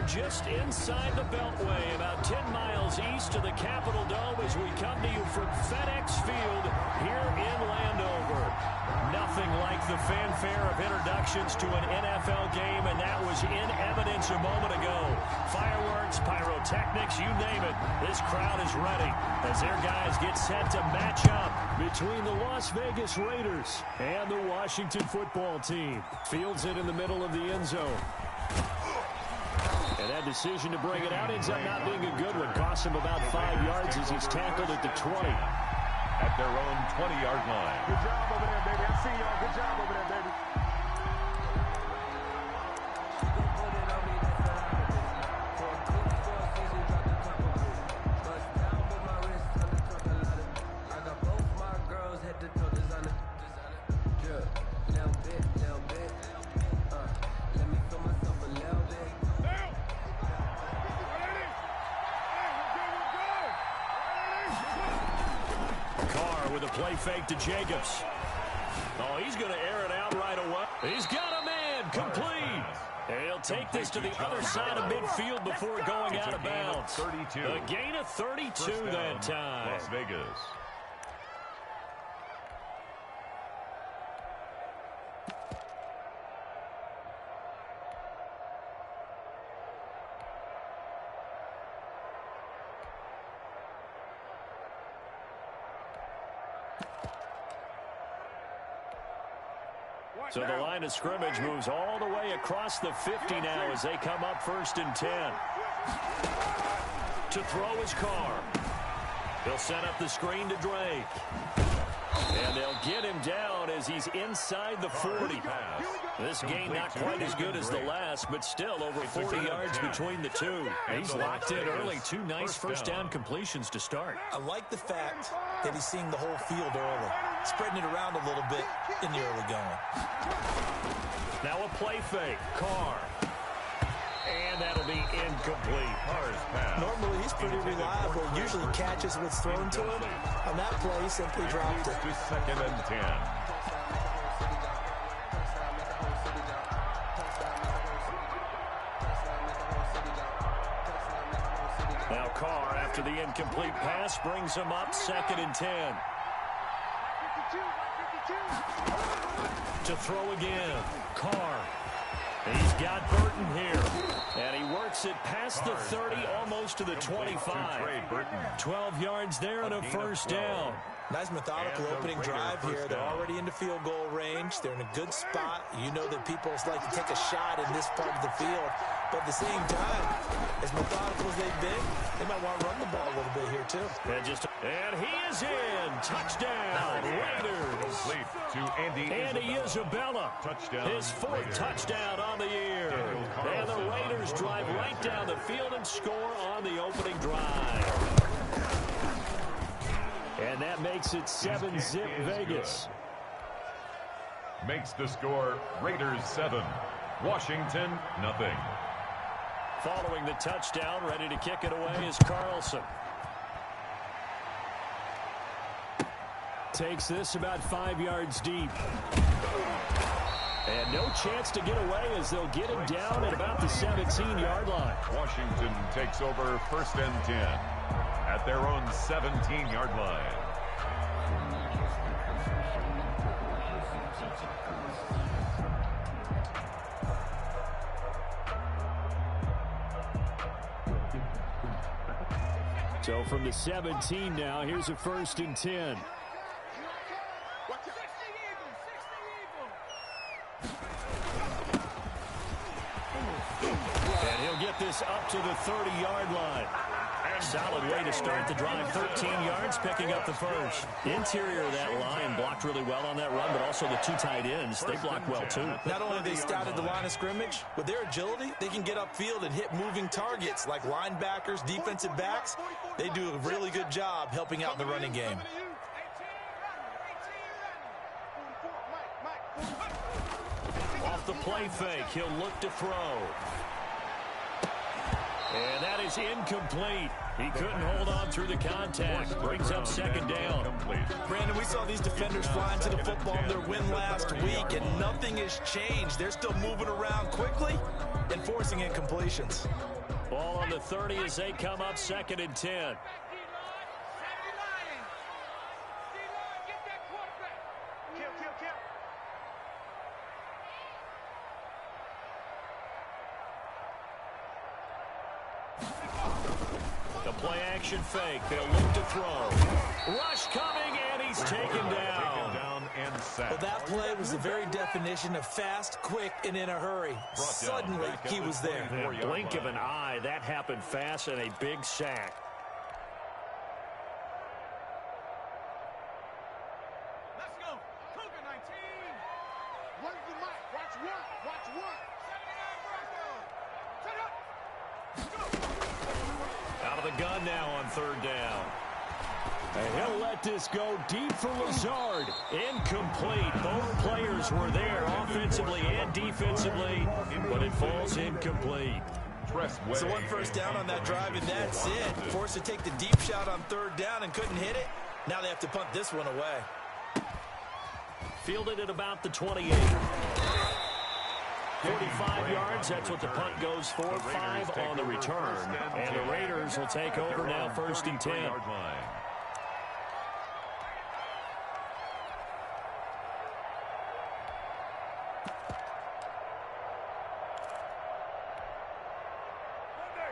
just inside the Beltway, about 10 miles east of the Capitol Dome as we come to you from FedEx Field here in Landover. Nothing like the fanfare of introductions to an NFL game, and that was in evidence a moment ago. Fireworks, pyrotechnics, you name it. This crowd is ready as their guys get set to match up between the Las Vegas Raiders and the Washington football team. Fields it in the middle of the end zone. And that decision to bring it out ends up not being a good one. Costs him about 5 yards as he's tackled at the 20. At their own 20-yard line. Good job over there, baby. I see y'all. Good job over there, baby. With a play fake to Jacobs. Oh, he's going to air it out right away. He's got him in. Complete. He'll take this to the other side of midfield before going out of bounds. 32. A gain of 32 that time. Las Vegas. So the line of scrimmage moves all the way across the 50 now as they come up 1st and 10. To throw his Carr. He'll set up the screen to Drake. And they'll get him down as he's inside the 40. This gain not quite as good as the last, but still over 40 yards between the two. He's locked in early. 2 nice first down completions to start. I like the fact that he's seeing the whole field early, spreading it around a little bit in the early going. Now a play fake. Carr. And that'll be incomplete. Normally he's pretty reliable. Usually catches what's thrown to him. On that play, he simply dropped it. To 2nd and 10. Now Carr, after the incomplete pass, brings him up 2nd and 10. To throw again. Carr. He's got Burton here. And he works it past the 30, almost to the 25. 12 yards there and a first down. Nice methodical opening drive here. They're already into field goal range. They're in a good spot. You know that people like to take a shot in this part of the field. But at the same time, as methodical as they've been, they might want to run the ball a little bit here, too. And he is in. Touchdown, Raiders. To Andy Isabella. Touchdown. His 4th touchdown on the year. And the Raiders drive right down the field and score on the opening drive. And that makes it 7-zip Vegas. Makes the score Raiders 7. Washington, nothing. Following the touchdown, ready to kick it away is Carlson. Takes this about 5 yards deep. And no chance to get away as they'll get him down at about the 17-yard line. Washington takes over 1st and 10 at their own 17-yard line. So from the 17 now, here's a 1st and 10. And he'll get this up to the 30-yard line. Solid way to start the drive. 13 yards, picking up the first. Interior of that line blocked really well on that run, but also the 2 tight ends, they blocked well too. Not only have they scouted the line of scrimmage, with their agility, they can get upfield and hit moving targets like linebackers, defensive backs. They do a really good job helping out in the running game. Off the play fake, he'll look to throw. And that is incomplete. He couldn't hold on through the contact. Brings up second down. Brandon, we saw these defenders fly into the football in their win last week, and nothing has changed. They're still moving around quickly and forcing incompletions. Ball on the 30 as they come up 2nd and 10. The play action fake. They'll look to throw. Rush coming, and he's taken down. Well, that play was the very definition of fast, quick, and in a hurry. Suddenly, he was there. In a blink of an eye, that happened fast and a big sack. Let's go. Cougar 19. Work the mic. Watch work. Watch work. Out of the gun now on 3rd down. And he'll let this go deep for Lazard. Incomplete. Both players were there offensively and defensively, but it falls incomplete. So 1 first down on that drive, and that's it. Forced to take the deep shot on 3rd down and couldn't hit it. Now they have to punt this one away. Fielded at about the 28. 45 yards, that's what the punt goes for. 5 on the return. And the Raiders will take over now 1st and 10.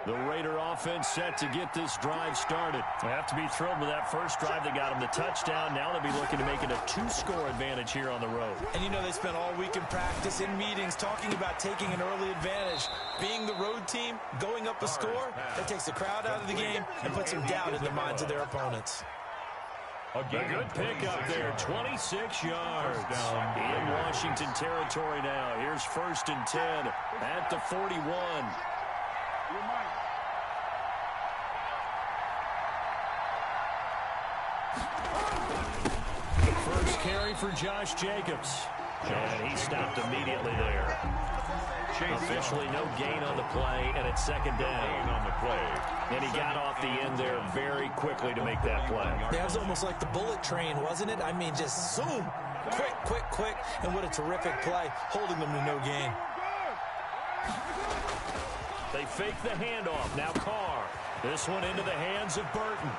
The Raider offense set to get this drive started. They have to be thrilled with that first drive that got them the touchdown. Now they'll be looking to make it a 2-score advantage here on the road. And you know they spent all week in practice, in meetings, talking about taking an early advantage. Being the road team, going up a score, that takes the crowd out of the game and puts some doubt in the minds of their opponents. A good pickup there, 26 yards. In Washington territory now. Here's 1st and 10 at the 41. First carry for Josh Jacobs. And he stopped immediately there. Officially no gain on the play, and it's 2nd down. And he got off the end there very quickly to make that play. That was almost like the bullet train, wasn't it? I mean, just zoom. Quick, quick, quick. And what a terrific play, holding them to no gain. They fake the handoff. Now Carr. This one into the hands of Burton.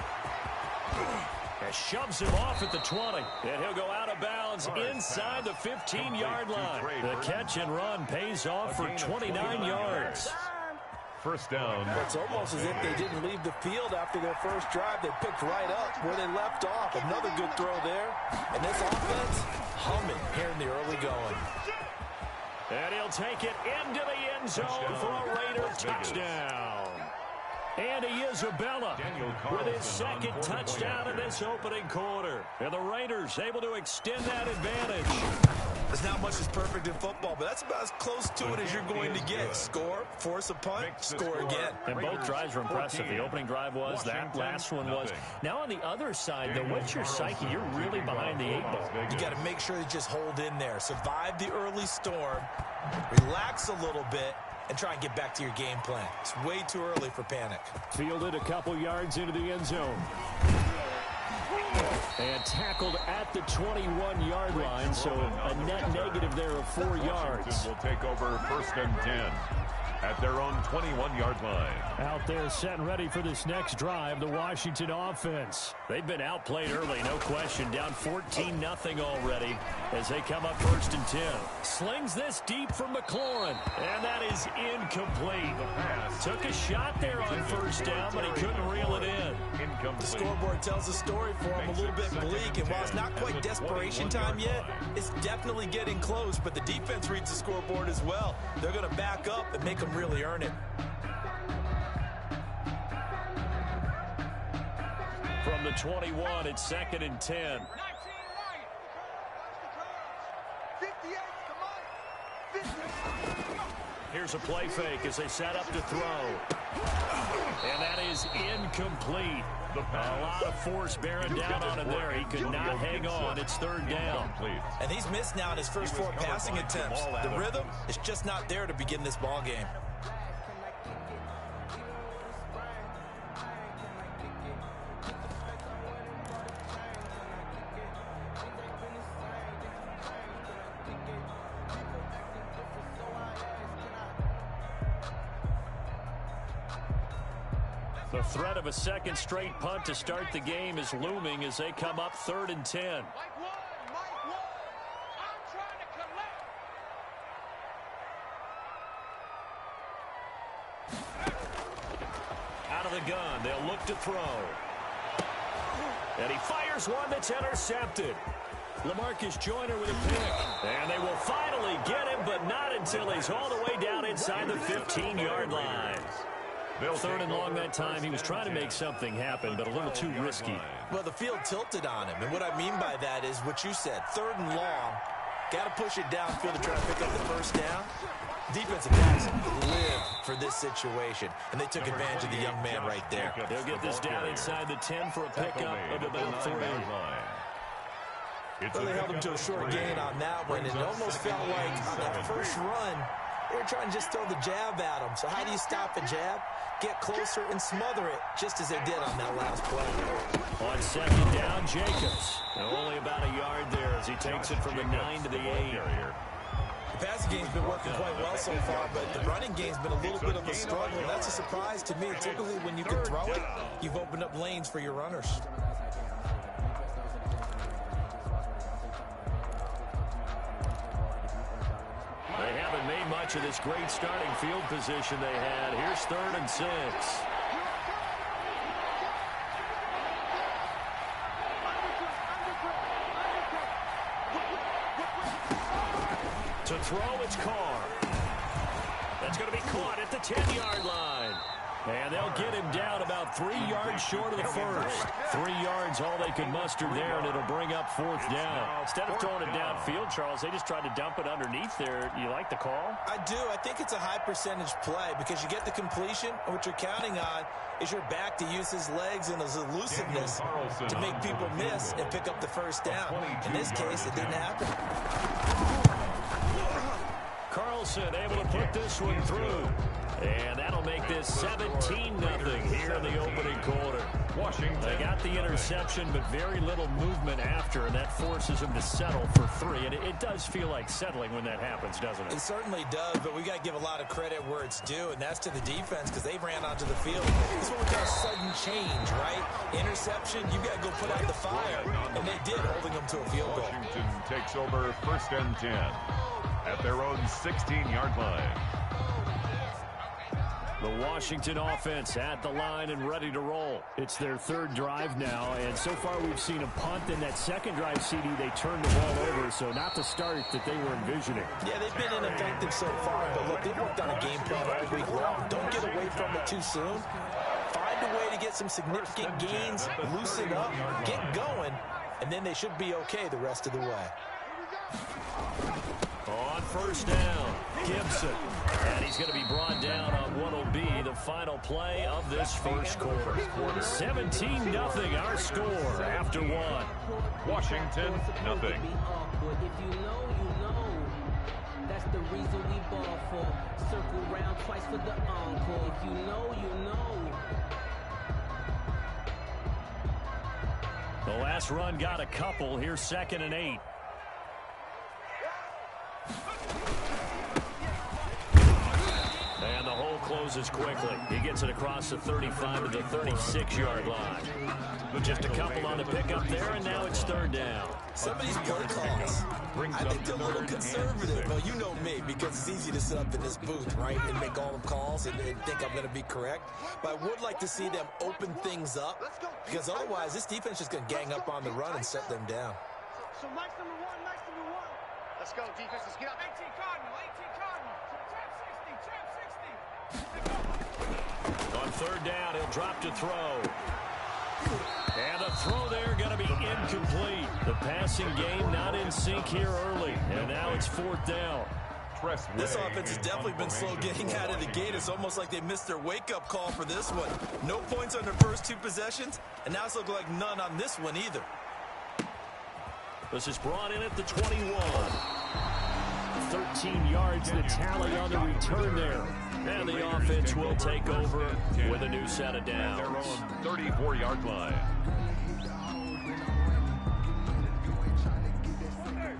And shoves him off at the 20. And he'll go out of bounds inside the 15-yard line. The catch and run pays off for 29 yards. First down. It's almost as if they didn't leave the field after their first drive. They picked right up where they left off. Another good throw there. And this offense humming here in the early going. And he'll take it into the end zone for a Raider touchdown. Andy Isabella with his 2nd touchdown in this opening quarter. And the Raiders able to extend that advantage. There's not much that's perfect in football, but that's about as close to it as you're going to get. Score, force a punt, score again. And both drives were impressive. The opening drive was, that last one was. Now on the other side, though, what's your psyche? You're really behind the 8 ball. You got to make sure you just hold in there. Survive the early storm, relax a little bit, and try and get back to your game plan. It's way too early for panic. Fielded a couple yards into the end zone. And tackled at the 21-yard line, so a net negative there of 4 yards. Will take over 1st and 10 at their own 21-yard line. Out there set and ready for this next drive, the Washington offense. They've been outplayed early, no question. Down 14-0 already as they come up 1st and 10. Slings this deep from McLaurin, and that is incomplete. Took a shot there on 1st down, but he couldn't reel it in. The scoreboard tells the story for him, a little bit bleak, and while it's not quite desperation time yet, it's definitely getting close, but the defense reads the scoreboard as well. They're going to back up and make them really earn it. From the 21, it's 2nd and 10. Here's a play fake as they set up to throw. And that is incomplete. A lot of force bearing down on him there. He could not hang on. It's 3rd down. And he's missed now in his first 4 passing attempts. The rhythm is just not there to begin this ball game. The threat of a second straight punt to start the game is looming as they come up 3rd and 10. Mike one. I'm trying to collect. Out of the gun, they'll look to throw. And he fires one that's intercepted. LaMarcus Joyner with a pick. And they will finally get him, but not until he's all the way down inside the 15-yard line. 3rd and long that time. He was trying to make something happen, but a little too risky. Well, the field tilted on him, and what I mean by that is what you said. 3rd and long, got to push it downfield to try to pick up the first down. Defensive backs live for this situation, and they took advantage of the young man right there. They'll get this down inside the 10 for a pickup of about 3. Well, they held him to a short gain on that one, and it almost felt like on that first run, they were trying to just throw the jab at him. So how do you stop a jab? Get closer and smother it, just as they did on that last play. On 2nd down, Jacobs. Only about a yard there as he takes it from the 9 to the 8. The passing game's been working quite well so far, but the running game's been a little bit of a struggle. That's a surprise to me. Typically, when you can throw it, you've opened up lanes for your runners. They haven't made much of this great starting field position they had. Here's 3rd and 6. To throw, it's Carr. That's going to be caught at the 10-yard line. And they'll get him down about 3 yards short of the first. 3 yards, all they could muster there, and it'll bring up 4th down. Instead of throwing it downfield, Charles, they just tried to dump it underneath there. You like the call? I do. I think it's a high-percentage play because you get the completion, and what you're counting on is your back to use his legs and his elusiveness to make people miss and pick up the first down. In this case, it didn't happen. Carlson able to put this one through. And that'll make this 17-0 here in the opening quarter. Washington. They got the interception, but very little movement after, and that forces them to settle for 3. And it does feel like settling when that happens, doesn't it? It certainly does, but we got to give a lot of credit where it's due, and that's to the defense because they ran onto the field. This is what we call sudden change, right? Interception, you got to go put out the fire, and they did, holding them to a field goal. Washington takes over 1st and 10 at their own 16-yard line. The Washington offense at the line and ready to roll. It's their 3rd drive now, and so far we've seen a punt. In that 2nd drive, CD, they turned the ball over, so not the start that they were envisioning. Yeah, they've been ineffective so far, but look, they've worked on a game plan all week long. Don't get away from it too soon. Find a way to get some significant gains, loosen up, get going, and then they should be okay the rest of the way. On 1st down, Gibson. And he's going to be brought down on what will be the final play of this first quarter. 17-0 our score after 1. Washington, nothing. If you know, you know. That's the reason we ball for. Circle round twice for the encore. If you know, you know. The last run got a couple. Here's 2nd and 8. And the hole closes quickly. He gets it across the 35 to the 36-yard line. Just a couple on the pickup there, and now it's 3rd down. Some of these play calls, I think they're a little conservative. Well, you know me, because it's easy to sit up in this booth, right, and make all the calls and think I'm going to be correct. But I would like to see them open things up, because otherwise this defense is going to gang up on the run and set them down. So Mike's number one. Let's go, defense. Let's get up. 18 Cardinal. On 3rd down, he'll drop to throw. And a throw there going to be incomplete. The passing game not in sync here early. And now it's 4th down. This offense has definitely been slow getting out of the gate. It's almost like they missed their wake-up call for this one. No points on their first 2 possessions, and now it's looking like none on this one either. This is brought in at the 21. 13 yards, the tally on the return there. And the offense will take over with a new set of downs. Their own 34-yard line.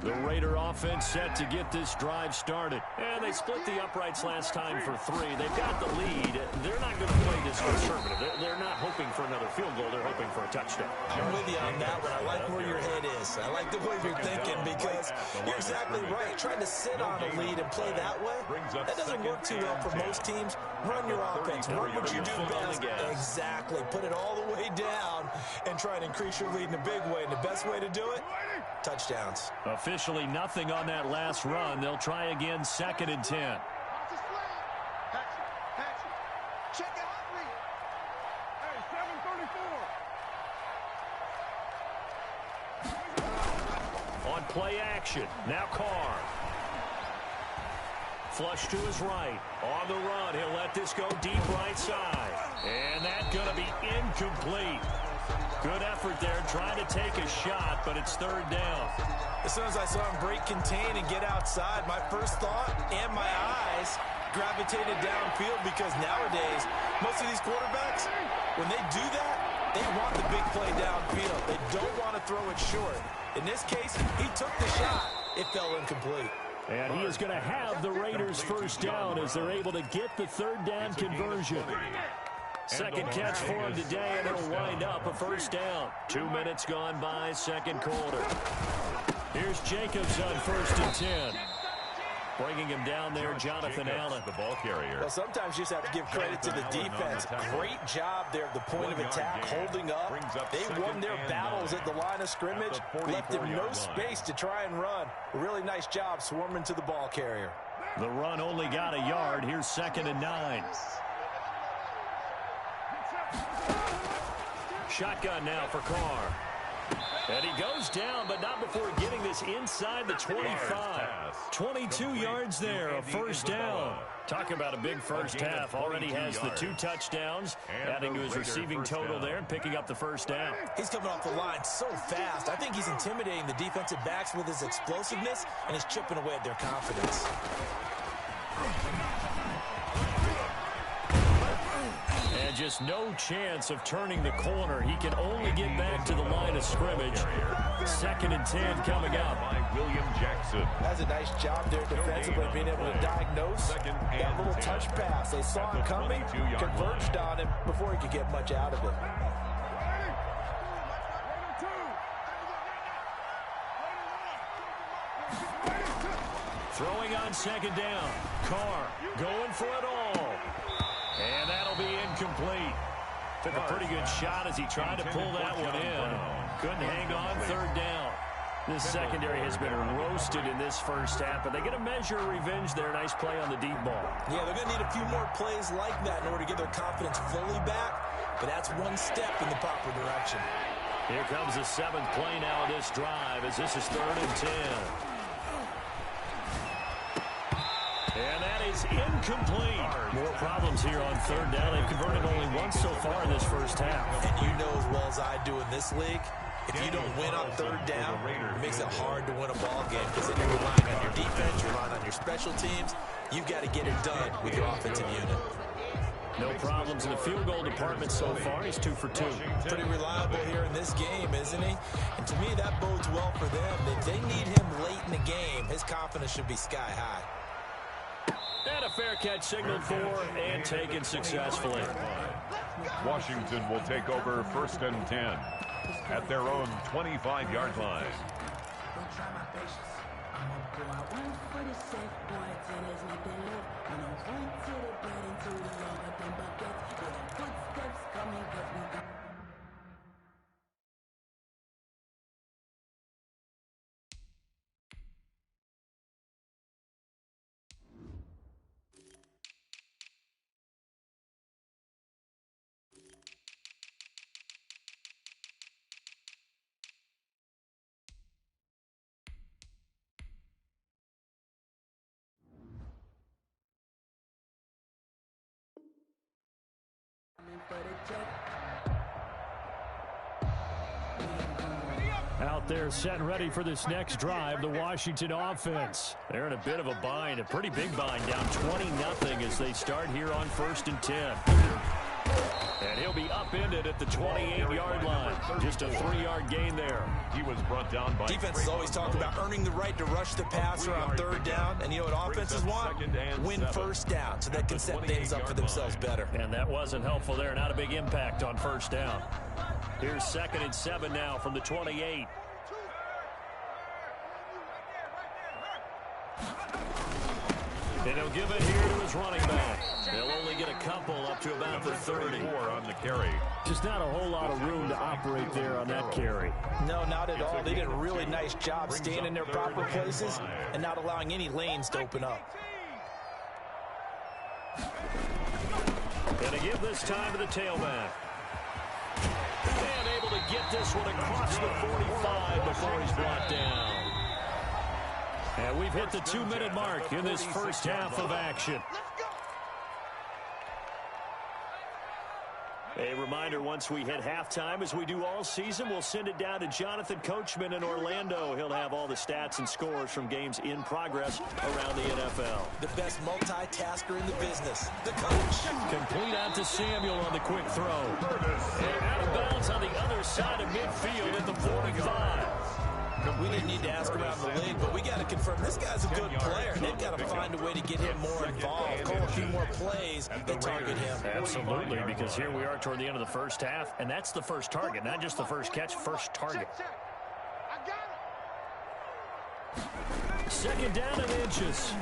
The Raider offense set to get this drive started. And they split the uprights last time for 3. They've got the lead. They're not going to play this conservative. They're not hoping for another field goal. They're hoping for a touchdown. I'm with you on that one. I like where your head is. I like the way you're thinking because you're exactly right. Trying to sit on a lead and play that way, that doesn't work too well for most teams. Run your offense. Run what you do best. Exactly. Put it all the way down and try and increase your lead in a big way. And the best way to do it, touchdowns. Officially nothing on that last run. They'll try again, 2nd and 10. Check it out, Reed. Hey, 734. On play action. Now Carr. Flush to his right. On the run. He'll let this go deep right side. And that's going to be incomplete. Good effort there, trying to take a shot, but it's 3rd down. As soon as I saw him break contain and get outside, my first thought and my eyes gravitated downfield because nowadays, most of these quarterbacks, when they do that, they want the big play downfield. They don't want to throw it short. In this case, he took the shot. It fell incomplete. And he is going to have the Raiders' 1st down as they're able to get the 3rd down conversion. Second catch for him today, and it'll wind up a 1st down. 2 minutes gone by, 2nd quarter. Here's Jacobs on 1st and 10. Bringing him down there, Jonathan Allen. The ball carrier. Well, sometimes you just have to give credit to the defense. Great job there at the point of attack, holding up. They won their battles at the line of scrimmage, left him no space to try and run. A really nice job swarming to the ball carrier. The run only got a yard. Here's 2nd and 9. Shotgun now for Carr. And he goes down, but not before getting this inside the 25. 22 yards there, a 1st down. Talk about a big first half. Already has the 2 touchdowns, adding to his receiving total there and picking up the 1st down. He's coming off the line so fast. I think he's intimidating the defensive backs with his explosiveness, and he's chipping away at their confidence. And just no chance of turning the corner. He can only get back to the line of scrimmage. 2nd and 10 coming up. By William Jackson. That's a nice job there defensively, being able to diagnose that little touch pass. They saw him coming, converged on him before he could get much out of it. Throwing on 2nd down. Carr going for it all. And that'll be incomplete. Took a pretty good shot as he tried to pull that one in. Couldn't hang on, 3rd down. This secondary has been roasted in this first half, but they get a measure of revenge there. Nice play on the deep ball. Yeah, they're going to need a few more plays like that in order to get their confidence fully back, but that's one step in the proper direction. Here comes the 7th play now of this drive as this is 3rd and 10. And that is incomplete. More problems here on 3rd down. They've converted only once so far in this first half. And you know as well as I do in this league, if you don't win on 3rd down, it makes it hard to win a ball game because then you're relying on your defense, you're relying on your special teams. You've got to get it done with your offensive unit. No problems in the field goal department so far. He's 2 for 2. Pretty reliable here in this game, isn't he? And to me, that bodes well for them. If they need him late in the game, his confidence should be sky high. And a fair catch signaled for and taken successfully. Washington will take over 1st and 10 at their own 25-yard line. Out there set and ready for this next drive, the Washington offense. They're in a bit of a bind, a pretty big bind, down 20-0 as they start here on 1st and 10. And he'll be upended at the 28-yard line. Just a 3-yard gain there. He was brought down by defenses always talk about earning the right to rush the passer on third down. And you know what offenses want? Win first down so they can set things up for themselves better. And that wasn't helpful there. Not a big impact on first down. Here's 2nd and 7 now from the 28. And he'll give it here to his running back. They'll only get a couple up to about the 30. On the carry. Just not a whole lot of room to operate there on that carry. No, not at all. They did a really nice job staying in their proper places and not allowing any lanes to open up. And to give this time to the tailback. And able to get this one across the 45 before he's brought down. And we've hit the 2-minute mark in this first half of action. A reminder, once we hit halftime, as we do all season, we'll send it down to Jonathan Coachman in Orlando. He'll have all the stats and scores from games in progress around the NFL. The best multitasker in the business, the coach. Complete out to Samuel on the quick throw. And out of bounds on the other side of midfield at the 45. We didn't need to ask around the league, but we got to confirm this guy's a good player. They've got to find a way to get him more involved, call a few more plays that target him. Absolutely, because here we are toward the end of the first half, and that's the first target, not just the first catch, first target. 2nd down and inches.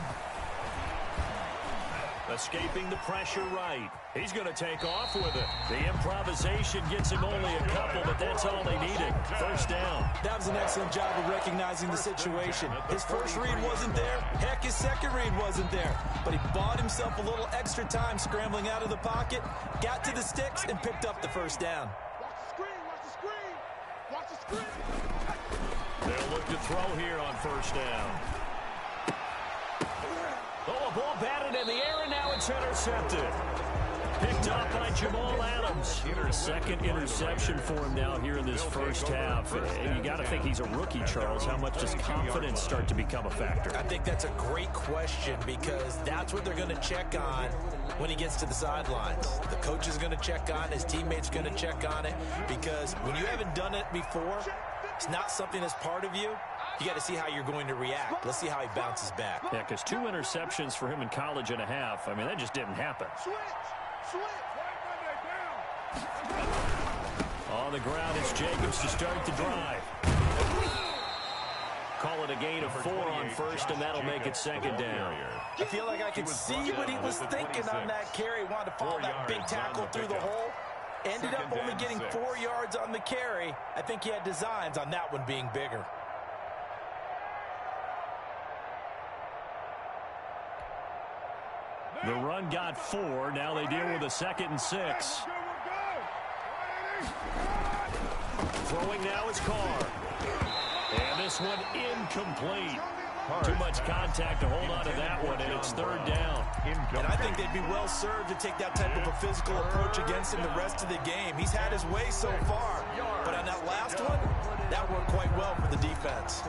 Escaping the pressure right. He's going to take off with it. The improvisation gets him only a couple, but that's all they needed. First down. That was an excellent job of recognizing the situation. His first read wasn't there. Heck, his second read wasn't there. But he bought himself a little extra time scrambling out of the pocket, got to the sticks, and picked up the first down. Watch the screen, watch the screen, watch the screen. They'll look to throw here on first down. Oh, a ball batted in the air, and now it's intercepted. Picked up by Jamal Adams. Second interception for him now here in this first half. And you got to think he's a rookie, Charles. How much does confidence start to become a factor? I think that's a great question because that's what they're going to check on when he gets to the sidelines. The coach is going to check on it. His teammates are going to check on it because when you haven't done it before, it's not something that's part of you. You got to see how you're going to react. Let's see how he bounces back. Yeah, because 2 interceptions for him in college and a half. I mean, that just didn't happen. On the ground, it's Jacobs to start the drive. Call it a gain of 4 on first, and that'll make it 2nd down. I feel like I could see what he was thinking on that carry. Wanted to follow that big tackle through the hole. Ended up only getting 4 yards on the carry. I think he had designs on that one being bigger. The run got 4. Now they deal with a 2nd and 6. Throwing now is Carr. And this one incomplete. Too much contact to hold on to that one, and it's 3rd down. And I think they'd be well served to take that type of a physical approach against him the rest of the game. He's had his way so far, but on that last one, that worked quite well for the defense.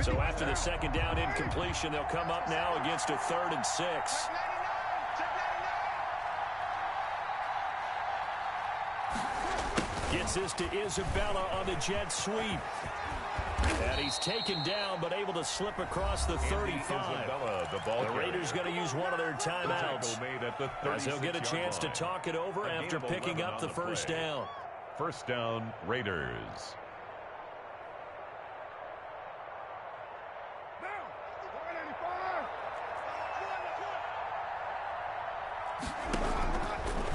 So after the 2nd down incompletion, they'll come up now against a 3rd and 6. Gets this to Isabella on the jet sweep. And he's taken down, but able to slip across the 35. The Raiders going to use one of their timeouts, as they'll get a chance to talk it over after picking up the first down. First down, Raiders.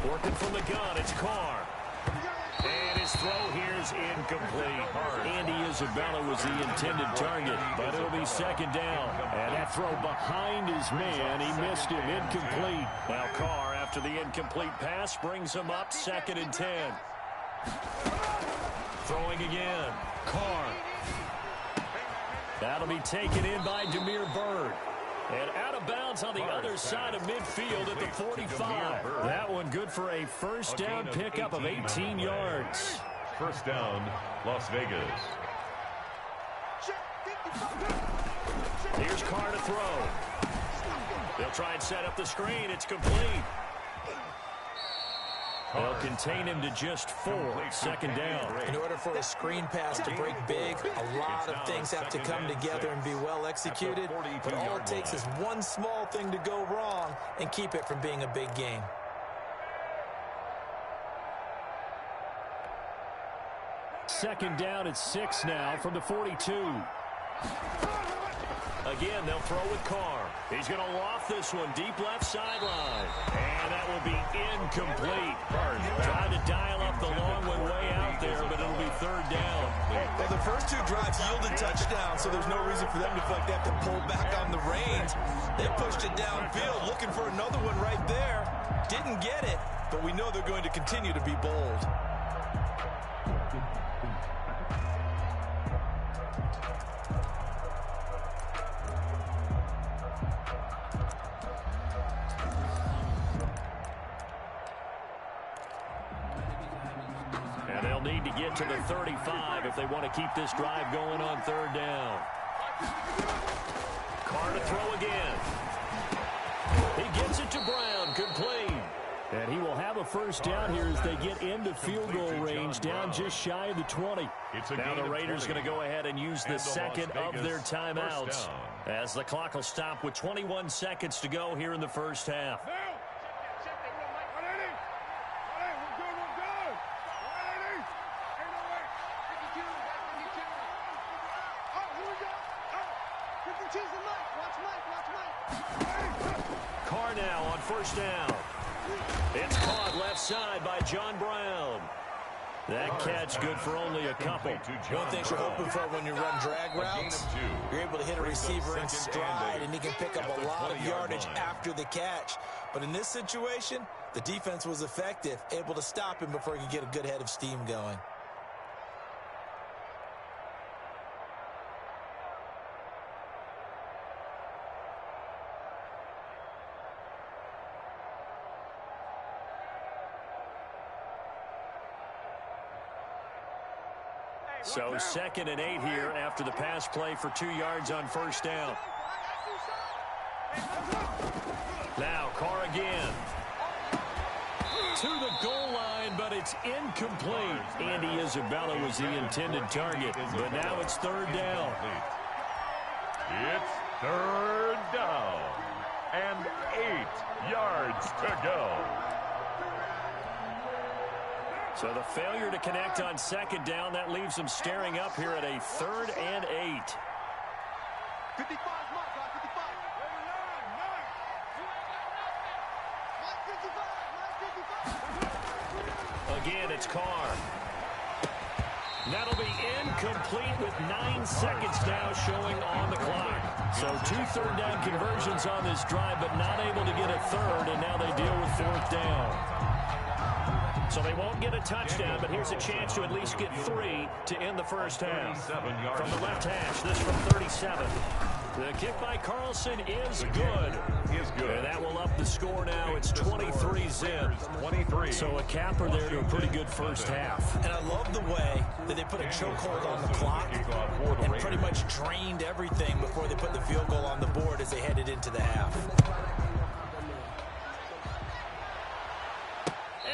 Working from the gun, it's Carr. And his throw here's incomplete. Andy Isabella was the intended target, but it'll be 2nd down. And that throw behind his man, he missed him, incomplete. Now Carr, after the incomplete pass, brings him up 2nd and 10. Throwing again, Carr. That'll be taken in by Demir Bird. And out of bounds on the other side of midfield at the 45. That one good for a first down pickup of 18 yards. First down, Las Vegas. Carr to throw. They'll try and set up the screen. It's complete. They'll contain him to just 4. Second down. In order for a screen pass to break big, a lot of things have to come together and be well executed. But all it takes is one small thing to go wrong and keep it from being a big game. Second down at 6 now from the 42. Again, they'll throw with Carr. He's going to loft this one deep left sideline. And that will be incomplete. Trying to dial up the long one way out there, but it'll be third down. Well, the first 2 drives yielded touchdowns, so there's no reason for them to feel like they have to pull back on the reins. They pushed it downfield, looking for another one right there. Didn't get it, but we know they're going to continue to be bold. Need to get to the 35 if they want to keep this drive going on third down. Carr to throw again. He gets it to Brown, complete. And he will have a first down here as they get into field goal range, down just shy of the 20. Now the Raiders going to go ahead and use the second of their timeouts as the clock will stop with 21 seconds to go here in the first half. Carr now on first down. It's caught left side by John Brown. That catch good for only a couple. One thing you're hoping for when you run drag routes, you're able to hit a receiver in stride, and he can pick up a lot of yardage after the catch. But in this situation, the defense was effective, able to stop him before he could get a good head of steam going. So 2nd and 8 here after the pass play for 2 yards on first down. Now Carr again. To the goal line, but it's incomplete. Andy Isabella was the intended target, but now it's third down. It's third down and 8 yards to go. So the failure to connect on second down, that leaves them staring up here at a 3rd and 8. 55, Mike, 55. Again, it's Carr. That'll be incomplete with 9 seconds now showing on the clock. So 2 third down conversions on this drive, but not able to get a third, and now they deal with 4th down. So they won't get a touchdown, but here's a chance to at least get 3 to end the first half. From the left hash, this from 37. The kick by Carlson is good. And that will up the score now. It's 23-zip. So a capper there to a pretty good first half. And I love the way that they put a chokehold on the clock and pretty much drained everything before they put the field goal on the board as they headed into the half.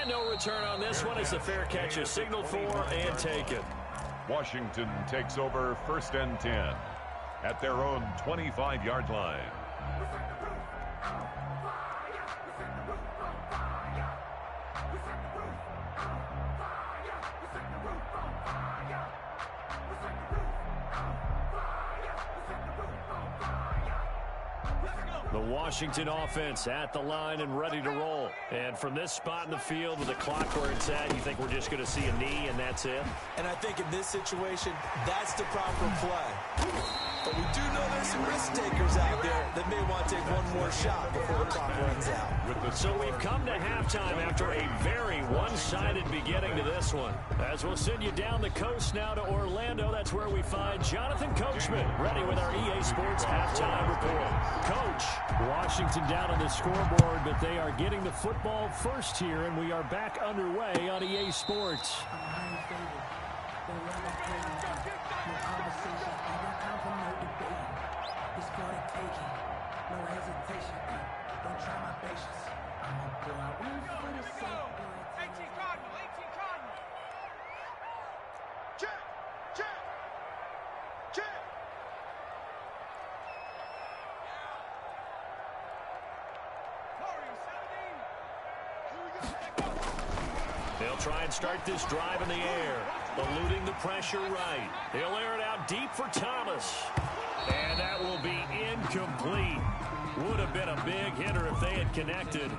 No return on this one as the fair catch is signaled for and taken. Washington takes over 1st and 10 at their own 25-yard line. The Washington offense at the line and ready to roll. And from this spot in the field with the clock where it's at, you think we're just going to see a knee and that's it? And I think in this situation, that's the proper play. But we do know there's some risk takers out there that may want to take one more shot before the clock runs out. So we've come to halftime after a very one-sided beginning to this one. As we'll send you down the coast now to Orlando, that's where we find Jonathan Coachman ready with our EA Sports halftime report. Coach, Washington down on the scoreboard, but they are getting the football first here, and we are back underway on EA Sports. It's for the taking. No hesitation. Don't try my patience. I'm a boy. I win for the sake. 18 Cardinal, 18 Cardinal. Check, check, check. They'll try and start this drive in the air, eluding the pressure right. They'll air it out deep for Thomas. And that will be incomplete. Would have been a big hitter if they had connected.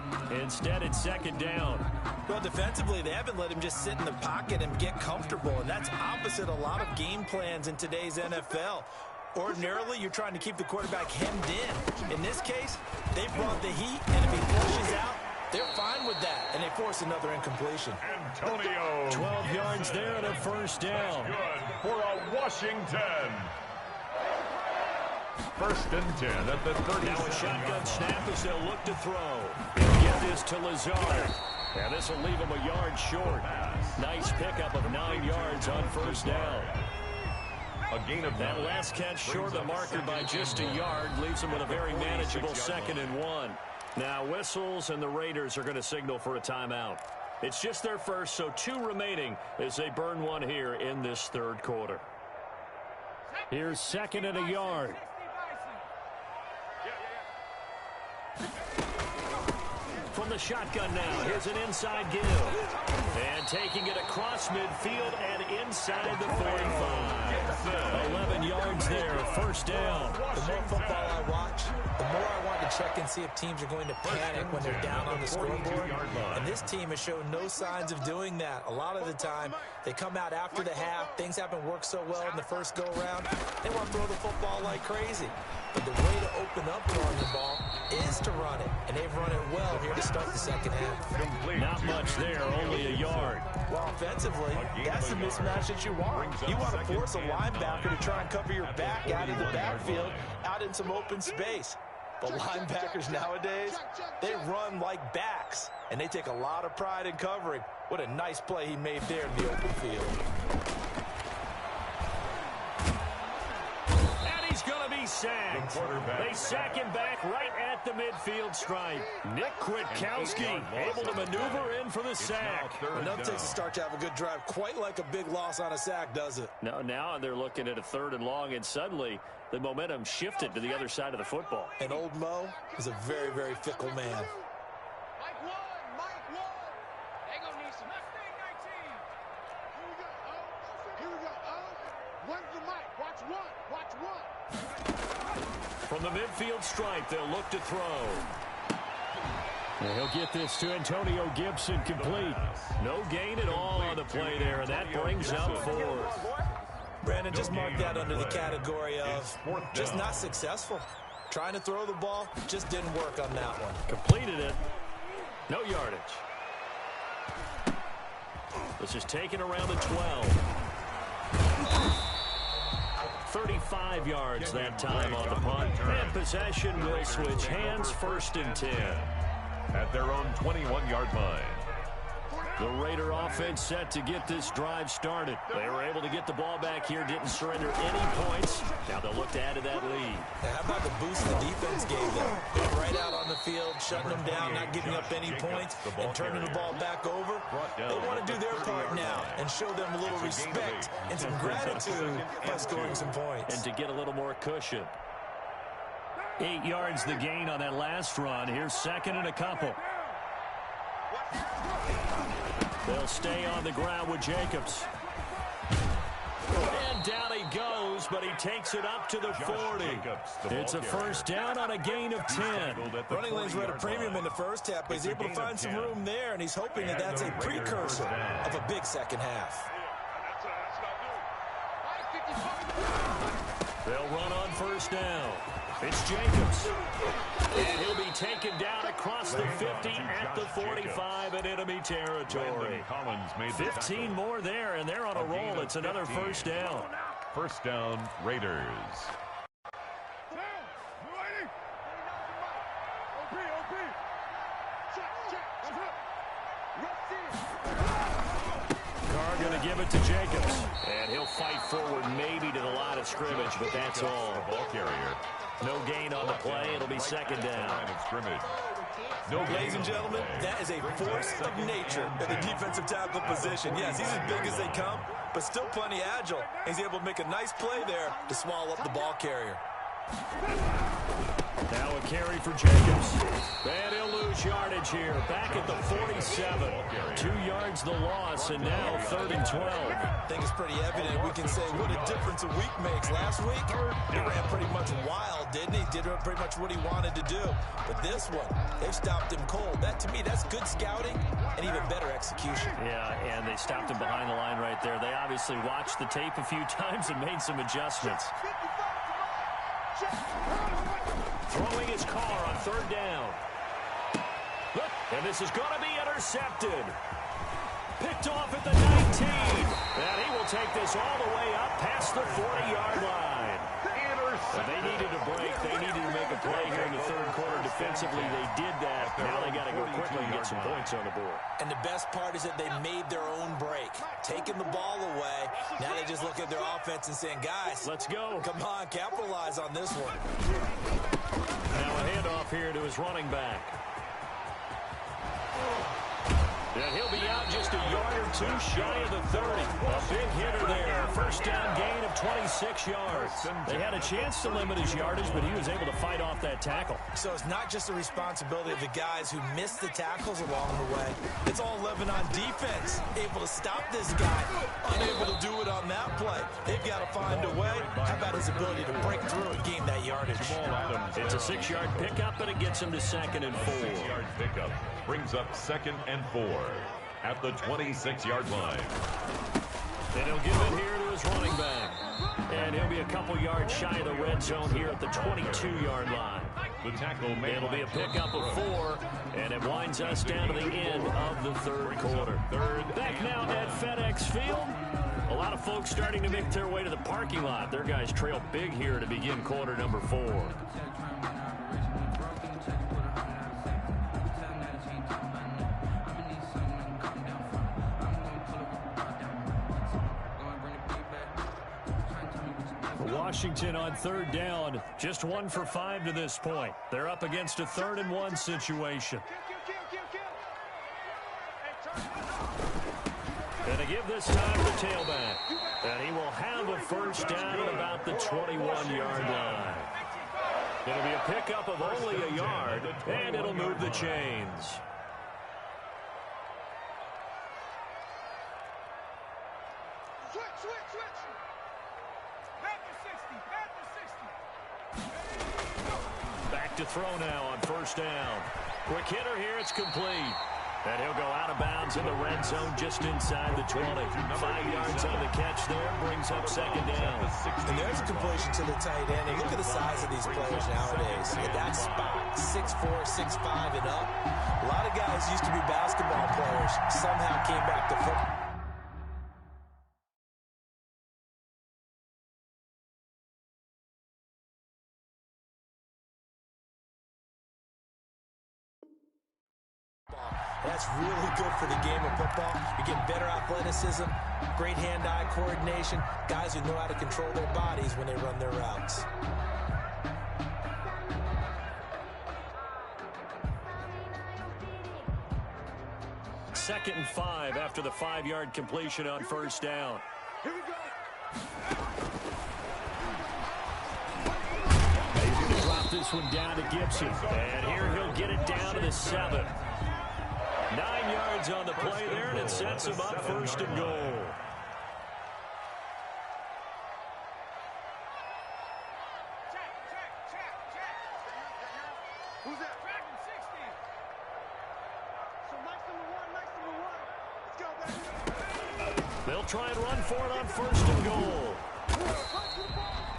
Instead, it's second down. Well, defensively, they haven't let him just sit in the pocket and get comfortable, and that's opposite a lot of game plans in today's NFL. Ordinarily, you're trying to keep the quarterback hemmed in. In this case, they brought the heat, and if he flushes out, they're fine with that, and they force another incompletion. Antonio. 12 yards there and a first down. Good for a Washington. First and 10 at the 30. Now a shotgun snap as they'll look to throw. They'll get this to Lazard. And this will leave him a yard short. Nice pickup of 9 yards on first down. A gain of That last catch short of the marker by just a yard leaves him with a very manageable 2nd and 1. Now whistles and the Raiders are going to signal for a timeout. It's just their first, so 2 remaining as they burn one here in this third quarter. Here's 2nd and a yard. From the shotgun now, here's an inside give. And taking it across midfield and inside the 45. 11 yards there, first down. The more football I watch, the more I want to check and see if teams are going to panic when they're down on the scoreboard. And this team has shown no signs of doing that. A lot of the time, they come out after the half. Things haven't worked so well in the first go-around. They want to throw the football like crazy. But the way to open up throwing the ball is to run it. And they've run it well here to start the second half. Not much there, only a yard. Well, offensively, that's the mismatch that you want. You want to force a linebacker to try and cover your back out of the backfield, out in some open space. But linebackers nowadays, they run like backs, and they take a lot of pride in covering. What a nice play he made there in the open field. Sacked. They sack him back right at the midfield stripe. Nick Kwiatkowski able to maneuver in for the sack. Enough takes a start to have a good drive. Quite like a big loss on a sack, does it? No, now they're looking at a 3rd and long, and suddenly the momentum shifted to the other side of the football. And old Mo is a very, very fickle man. Mike 1, Mike 1. They're going to need some. Let's stay 19. Here we go. When's the mic? Watch 1. Watch 1. From the midfield stripe, they'll look to throw. And he'll get this to Antonio Gibson complete. No gain at all on the play there, and that brings up 4th. Brandon, just mark that under the category of just not successful. Trying to throw the ball just didn't work on that one. Completed it. No yardage. This is taken around the 12. 35 yards that time on the punt. And possession will switch hands, 1st and 10. At their own 21-yard line. The Raider offense set to get this drive started. They were able to get the ball back here, didn't surrender any points. Now they'll look to add to that lead. Now, how about the boost the defense gave them? Right out on the field, shutting them down, not giving up any points, and turning the ball back over. They want to do their part now and show them a little respect and some gratitude by scoring some points. And to get a little more cushion. 8 yards the gain on that last run. Here's 2nd and a couple. They'll stay on the ground with Jacobs. And down he goes, but he takes it up to the 40. It's a first down on a gain of 10. Running lanes were at a premium in the first half, but he's able to find some room there, and he's hoping that that's a precursor of a big second half. They'll run on first down. It's Jacobs. And he'll be taken down across the 50 at the 45 in enemy territory. 15 more there, and they're on a roll. It's another first down. First down, Raiders. Carr going going to give it to Jacobs. And he'll fight forward maybe to the line of scrimmage, but that's all. The ball carrier. No gain on the play. It'll be second down. Line of scrimmage. No, ladies and gentlemen, that is a force of nature in the defensive tackle position. Yes, he's as big as they come, but still plenty agile. He's able to make a nice play there to swallow up the ball carrier. Now a carry for Jacobs. And he'll lose yardage here. Back at the 47. 2 yards the loss, and now 3rd and 12. I think it's pretty evident. We can say what a difference a week makes. Last week, he ran pretty much wild, didn't he? Did pretty much what he wanted to do. But this one, they've stopped him cold. That, to me, that's good scouting and even better execution. Yeah, and they stopped him behind the line right there. They obviously watched the tape a few times and made some adjustments. Throwing his car on 3rd down. And this is going to be intercepted. Picked off at the 19. And he will take this all the way up past the 40-yard line. They needed a break. They needed to make a play here in the 3rd quarter defensively. They did that. Now they got to go quickly and get some points on the board. And the best part is that they made their own break. Taking the ball away. Now they just look at their offense and saying, guys, let's go. Come on, capitalize on this one. Now a handoff here to his running back. And he'll be out just a yard or 2 shy of the 30. A big hitter there. 1st down gain of 26 yards. They had a chance to limit his yardage, but he was able to fight off that tackle. So it's not just the responsibility of the guys who missed the tackles along the way. It's all living on defense. Able to stop this guy. Unable to do it on that play. They've got to find a way. How about his ability to break through and gain that yardage? It's a 6-yard pickup, and it gets him to 2nd and 4. 6-yard pickup brings up 2nd and 4. At the 26-yard line. And he'll give it here to his running back. And he'll be a couple yards shy of the red zone here at the 22-yard line. The tackle It'll be a pickup of 4, and it winds us down to the end of the 3rd quarter. Back now at FedEx Field. A lot of folks starting to make their way to the parking lot. Their guys trail big here to begin quarter number 4. Washington on 3rd down, just 1 for 5 to this point. They're up against a 3rd and 1 situation. And to give this time to tailback. And he will have a 1st down at about the 21-yard line. It'll be a pickup of only a yard, and it'll move the chains. Back to throw now on 1st down. Quick hitter here, it's complete. And he'll go out of bounds in the red zone just inside the 20. 5 yards on the catch there, brings up 2nd down. And there's a completion to the tight end. And look at the size of these players nowadays. At that spot, 6'4", 6'5", and up. A lot of guys used to be basketball players, somehow came back to football. That's really good for the game of football. You're getting better athleticism, great hand-eye coordination, guys who know how to control their bodies when they run their routes. Second and 5 after the 5-yard completion on 1st down. Here we go. He's going to drop this one down to Gibson. And here he'll get it down to the 7. 9 yards on the play there, and it sets him up 1st and goal. Who's that? Track and 60. So Mike's number 1. Let's go, baby. They'll try and run for it on 1st and goal.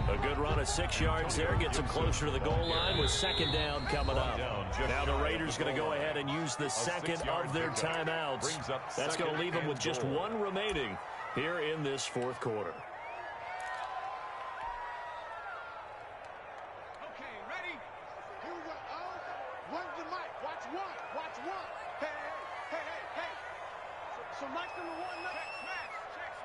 A good run of 6 yards there. Gets them closer to the goal line with 2nd down coming up. Now the Raiders going to go ahead and use the 2nd of their timeouts. That's going to leave them with just 1 remaining here in this 4th quarter. Okay, ready? Here we go. Oh, one's the mic. Watch 1. Watch 1. Hey. So Mike's number 1. Check, smash. Check,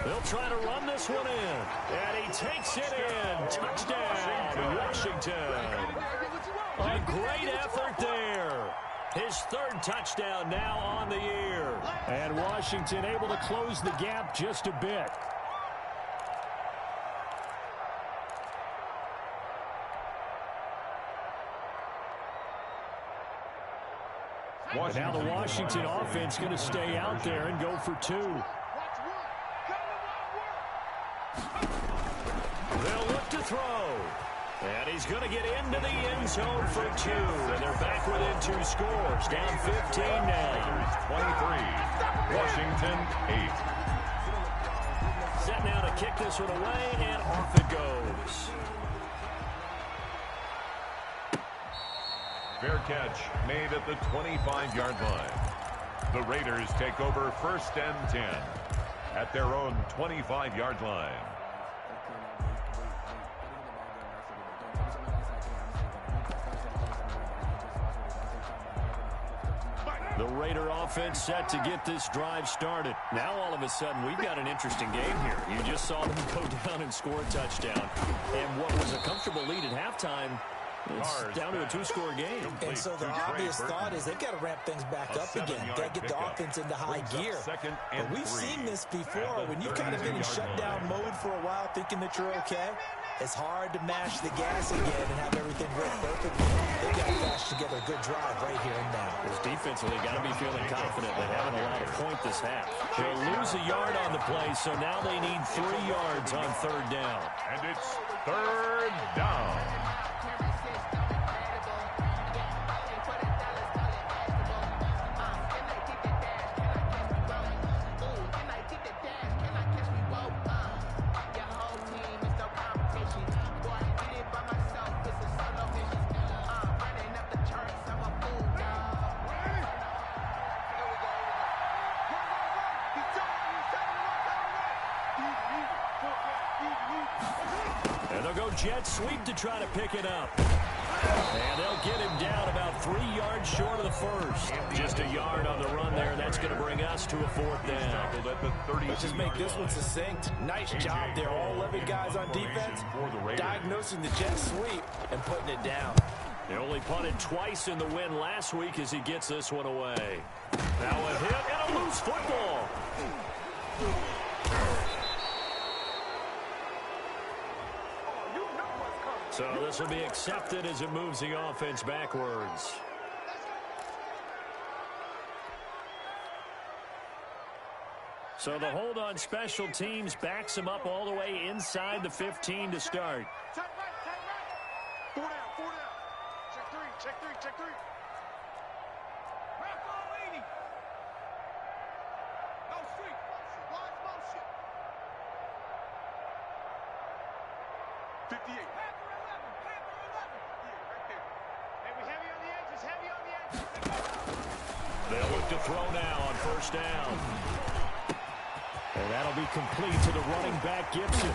They'll try to run this one in. And he takes it in. Touchdown, Washington. A great effort there. His third touchdown now on the year. And Washington able to close the gap just a bit. And now the Washington offense going to stay out there and go for two. They'll look to throw. And he's going to get into the end zone for two. And they're back within two scores. Down 15 now. 23. Washington 8. Set now to kick this one away, and off it goes. Fair catch made at the 25-yard line. The Raiders take over 1st and 10 at their own 25-yard line. The Raider offense set to get this drive started. Now all of a sudden we've got an interesting game here. You just saw them go down and score a touchdown. And what was a comfortable lead at halftime, it's down to a two-score game. And so the obvious thought is they've got to ramp things back up again. Got to get the offense into high gear. But we've seen this before. When you've kind of been in shutdown mode for a while thinking that you're okay, it's hard to mash the gas again and have everything work perfectly. They've got to dash together a good drive right here and now. Because defensively, got to be feeling confident they haven't allowed a point this half. They'll lose a yard on the play, so now they need 3 yards on 3rd down. And it's 3rd down. And they'll go jet sweep to try to pick it up. And they'll get him down about 3 yards short of the first. Just a yard on the run there. That's going to bring us to a 4th down. Let's just make this one succinct. Nice job there. All 11 guys on defense diagnosing the jet sweep and putting it down. They only punted twice in the win last week as he gets this one away. Now a hit and a loose football. So this will be accepted as it moves the offense backwards. So the hold on special teams backs him up all the way inside the 15 to start. Tight right. 4 down, 4 down. Check three. Wrap on 80. No street. Wide motion. 58. Panther 11. Yeah, right there. Heavy on the edges. They'll look to throw now on 1st down. And that'll be complete to the running back, Gibson.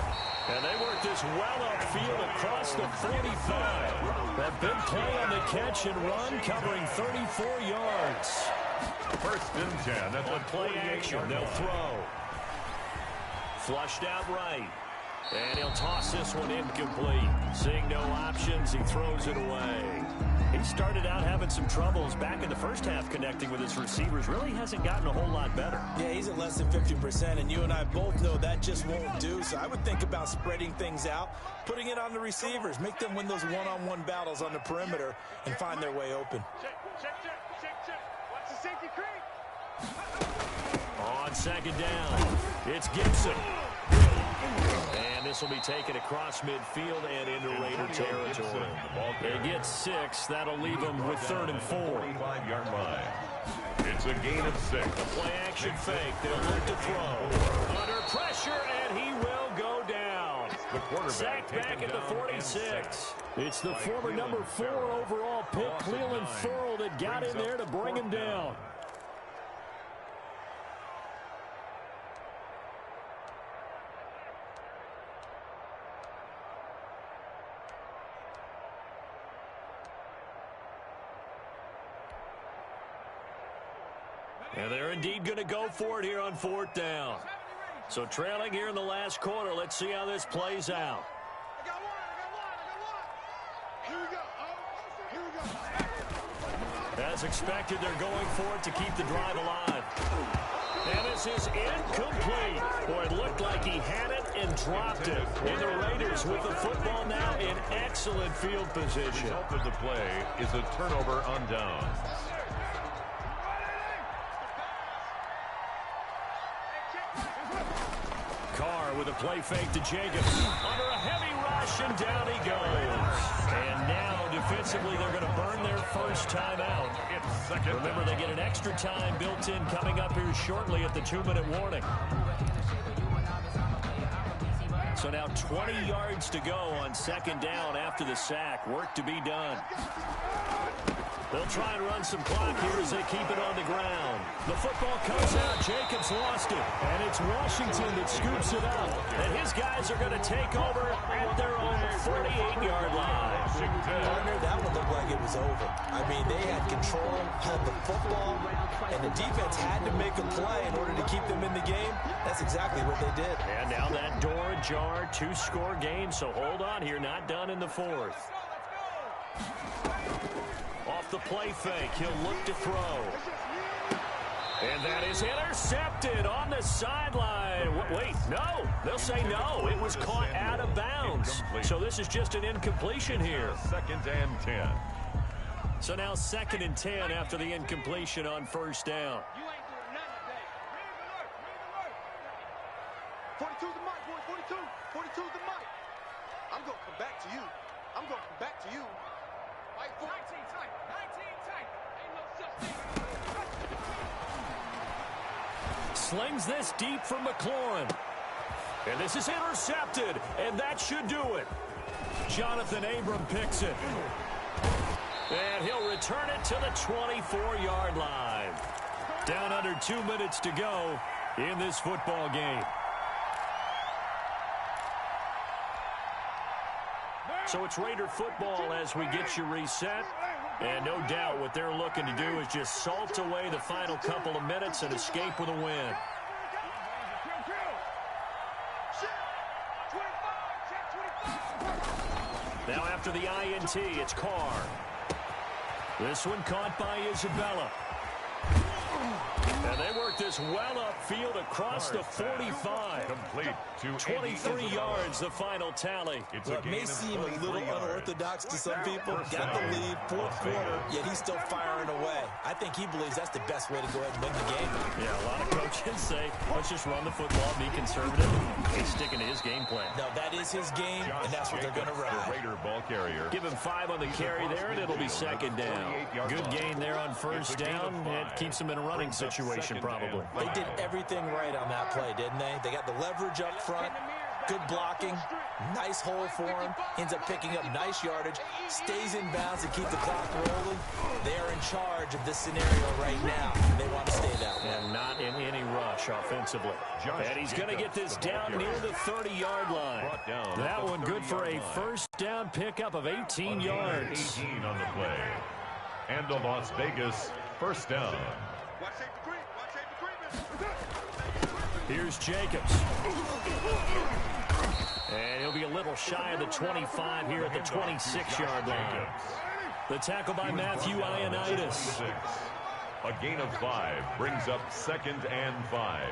And they work this well upfield across the 45. That big play on the catch and run covering 34 yards. 1st and 10 at the play action. They'll throw. Flushed out right. And he'll toss this one incomplete. Seeing no options, he throws it away. He started out having some troubles back in the first half connecting with his receivers. Really hasn't gotten a whole lot better. Yeah, he's at less than 50%, and you and I both know that just won't do. So I would think about spreading things out, putting it on the receivers, make them win those one-on-one battles on the perimeter and find their way open. Check. Watch the safety creep. On 2nd down, it's Gibson. And this will be taken across midfield and into Raider territory. They get 6. That'll leave them with 3rd and 4. 25-yard line. It's a gain of 6. The play action fake. They'll look to throw. Under pressure, and he will go down. Sacked back at the 46. It's the former number 4 overall pick, Cleveland Ferrell, that got in there to bring him down. And they're indeed going to go for it here on 4th down. So trailing here in the last quarter. Let's see how this plays out. As expected, they're going for it to keep the drive alive. And this is incomplete. Boy, it looked like he had it and dropped it. And the Raiders with the football now in excellent field position. The result of the play is a turnover on downs. Carr with a play fake to Jacobs. Under a heavy rush, and down he goes. And now, defensively, they're going to burn their first time out. Remember, they get an extra time built in coming up here shortly at the 2-minute warning. So now 20 yards to go on 2nd down after the sack. Work to be done. They'll try and run some clock here as they keep it on the ground. The football comes out. Jacobs lost it. And it's Washington that scoops it up. And his guys are going to take over at their own 48-yard line. Partner, that one looked like it was over. I mean, they had control, had the football, and the defense had to make a play in order to keep them in the game. That's exactly what they did. And now that door ajar, 2-score game. So hold on here. Not done in the 4th. Off the play fake, he'll look to throw. And that is intercepted on the sideline. Wait, no. They'll say no. It was caught out of bounds. So this is just an incompletion here. 2nd and 10. So now 2nd and 10 after the incompletion on 1st down. You ain't doing nothing today. 42's the mic, boy. 42. 42's the mic. I'm going to come back to you. I'm going to come back to you. 19 tight. 19 tight. Ain't no such thing. Slings this deep for McLaurin. And this is intercepted. And that should do it. Jonathan Abram picks it. And he'll return it to the 24-yard line. Down under 2 minutes to go in this football game. So it's Raider football as we get you reset. And no doubt what they're looking to do is just salt away the final couple of minutes and escape with a win. Now after the INT, it's Carr. This one caught by Isabella. And they work this well upfield across the 45. Complete to 23 yards, the final tally. Well, it may seem a little unorthodox to some people. Got the lead, 4th quarter, yet he's still firing away. I think he believes that's the best way to go ahead and win the game. Yeah, a lot of coaches say, let's just run the football, be conservative. He's sticking to his game plan. No, that is his game, and that's what they're going to run. The Raider ball carrier. Give him 5 on the carry there, and it'll be 2nd down. Good gain there on 1st down. It keeps him in a running situation, probably. They did everything right on that play, didn't they? They got the leverage up front, good blocking, nice hole for him, ends up picking up nice yardage, stays in bounds to keep the clock rolling. They are in charge of this scenario right now, and they want to stay that way. And not in any rush offensively. And he's going to get this down near the 30-yard line. That one good for a 1st down pickup of 18 yards. 18 on the play. And a Las Vegas 1st down. Here's Jacobs. And he'll be a little shy of the 25 here at the 26-yard line. The tackle by Matthew Ioannidis. A gain of 5 brings up 2nd and 5.